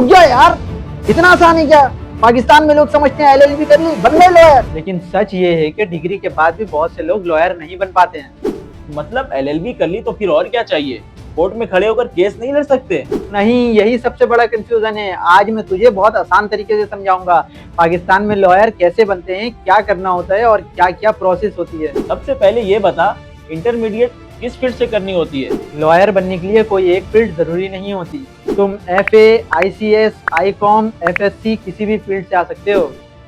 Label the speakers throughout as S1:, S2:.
S1: रुक जाओ यार, इतना आसान है क्या? पाकिस्तान में लोग समझते हैं एलएलबी कर ली बन गए लॉयर, लेकिन सच ये है कि डिग्री के बाद भी बहुत से लोग लॉयर नहीं बन पाते हैं।
S2: मतलब एलएलबी कर ली तो फिर और क्या चाहिए? कोर्ट में खड़े होकर केस नहीं लड़ सकते?
S1: नहीं, यही सबसे बड़ा कंफ्यूजन है। आज मैं तुझे बहुत आसान तरीके से समझाऊंगा पाकिस्तान में लॉयर कैसे बनते हैं, क्या करना होता है और क्या क्या प्रोसेस होती है।
S2: सबसे पहले ये बता, इंटरमीडिएट किस फील्ड से करनी होती है?
S1: लॉयर बनने के लिए कोई एक फील्ड जरूरी नहीं होती। तुम एफए, आईसीएस, आईकॉम, एफएससी किसी भी फील्ड से आ सकते हो।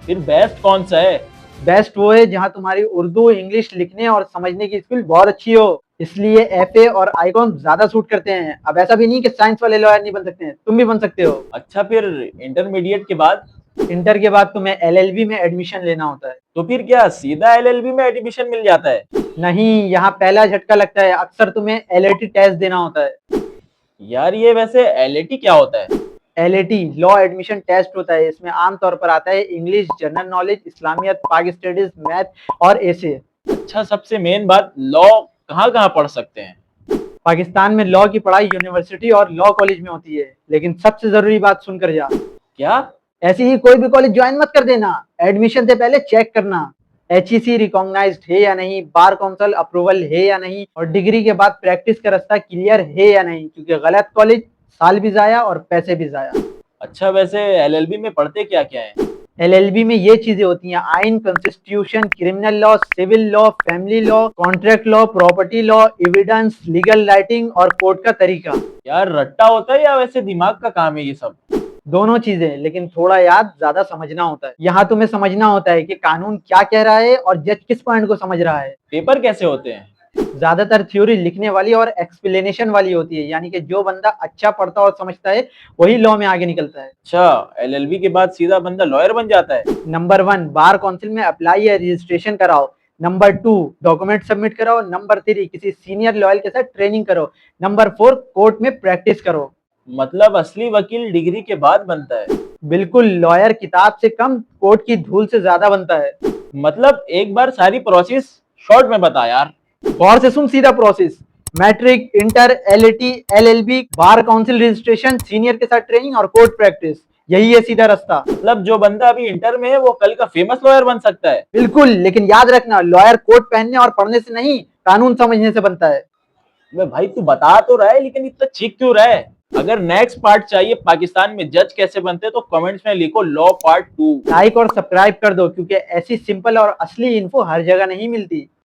S2: फिर बेस्ट कौन सा है?
S1: बेस्ट वो है जहां तुम्हारी उर्दू इंग्लिश लिखने और समझने की स्किल बहुत अच्छी हो, इसलिए एफए और आईकॉम ज्यादा सूट करते हैं। अब ऐसा भी नहीं कि साइंस वाले लॉयर नहीं बन सकते हैं, तुम भी बन सकते हो।
S2: अच्छा, फिर इंटरमीडिएट के बाद?
S1: इंटर के बाद तुम्हें एलएलबी में एडमिशन लेना होता है।
S2: तो फिर क्या सीधा एलएलबी में एडमिशन मिल जाता है?
S1: नहीं, यहाँ पहला झटका लगता है। अक्सर तुम्हें एलएटी टेस्ट देना होता है।
S2: यार ये वैसे एलएटी क्या होता है?
S1: एलएटी लॉ एडमिशन टेस्ट होता है। इसमें आमतौर पर आता है इंग्लिश, जनरल नॉलेज, इस्लामियत, पाक स्टडीज, मैथ और एसे।
S2: अच्छा, सबसे मेन बात, लॉ कहाँ कहाँ पढ़ सकते हैं?
S1: पाकिस्तान में लॉ की पढ़ाई यूनिवर्सिटी और लॉ कॉलेज में होती है, लेकिन सबसे जरूरी बात सुनकर जा।
S2: क्या?
S1: ऐसे ही कोई भी कॉलेज ज्वाइन मत कर देना। एडमिशन से पहले चेक करना एचईसी रिकॉग्नाइज्ड है या नहीं, बार काउंसिल अप्रूवल है या नहीं, और डिग्री के बाद प्रैक्टिस का रास्ता क्लियर है या नहीं, क्योंकि गलत कॉलेज साल भी जाया और पैसे भी जाया।
S2: अच्छा, वैसे एलएलबी में पढ़ते क्या क्या है?
S1: एलएलबी में ये चीजें होती हैं: आइन, constitution, criminal law, civil law, family law, contract law, property law, evidence, legal writing और कोर्ट का तरीका।
S2: यार रट्टा होता है या वैसे दिमाग का काम है ये सब?
S1: दोनों चीजें, लेकिन थोड़ा याद ज्यादा समझना होता है। यहाँ तुम्हें समझना होता है कि कानून क्या कह रहा है और जज किस पॉइंट को समझ रहा है।
S2: पेपर कैसे होते हैं?
S1: ज्यादातर थ्योरी लिखने वाली और एक्सप्लेनेशन वाली होती है, यानी कि जो बंदा अच्छा पढ़ता और समझता है वही लॉ में आगे निकलता है।
S2: अच्छा, एलएलबी के बाद सीधा बंदा लॉयर बन जाता है?
S1: नंबर 1, बार काउंसिल में अप्लाई या रजिस्ट्रेशन कराओ। नंबर 2, डॉक्यूमेंट सबमिट कराओ। नंबर 3, किसी सीनियर लॉयर के साथ ट्रेनिंग करो। नंबर 4, कोर्ट में प्रैक्टिस करो।
S2: मतलब असली वकील डिग्री के बाद बनता है?
S1: बिल्कुल, लॉयर किताब से कम कोर्ट की धूल से ज्यादा बनता है।
S2: मतलब एक बार सारी प्रोसेस शॉर्ट में बता यार।
S1: गौर से सुन सीधा process: matric, inter, LAT, LLB, bar council registration, senior के साथ ट्रेनिंग और कोर्ट प्रैक्टिस। यही है सीधा रास्ता।
S2: मतलब जो बंदा अभी इंटर में है वो कल का फेमस लॉयर बन सकता है?
S1: बिल्कुल, लेकिन याद रखना, लॉयर कोट पहनने और पढ़ने से नहीं, कानून समझने से बनता है।
S2: मैं भाई, तू बता तो रहा है लेकिन इतना चीख क्यों रहा है? अगर नेक्स्ट पार्ट चाहिए पाकिस्तान में जज कैसे बनते तो कमेंट्स में लिखो लॉ पार्ट 2।
S1: लाइक और सब्सक्राइब कर दो, क्योंकि ऐसी सिंपल और असली इन्फो हर जगह नहीं मिलती।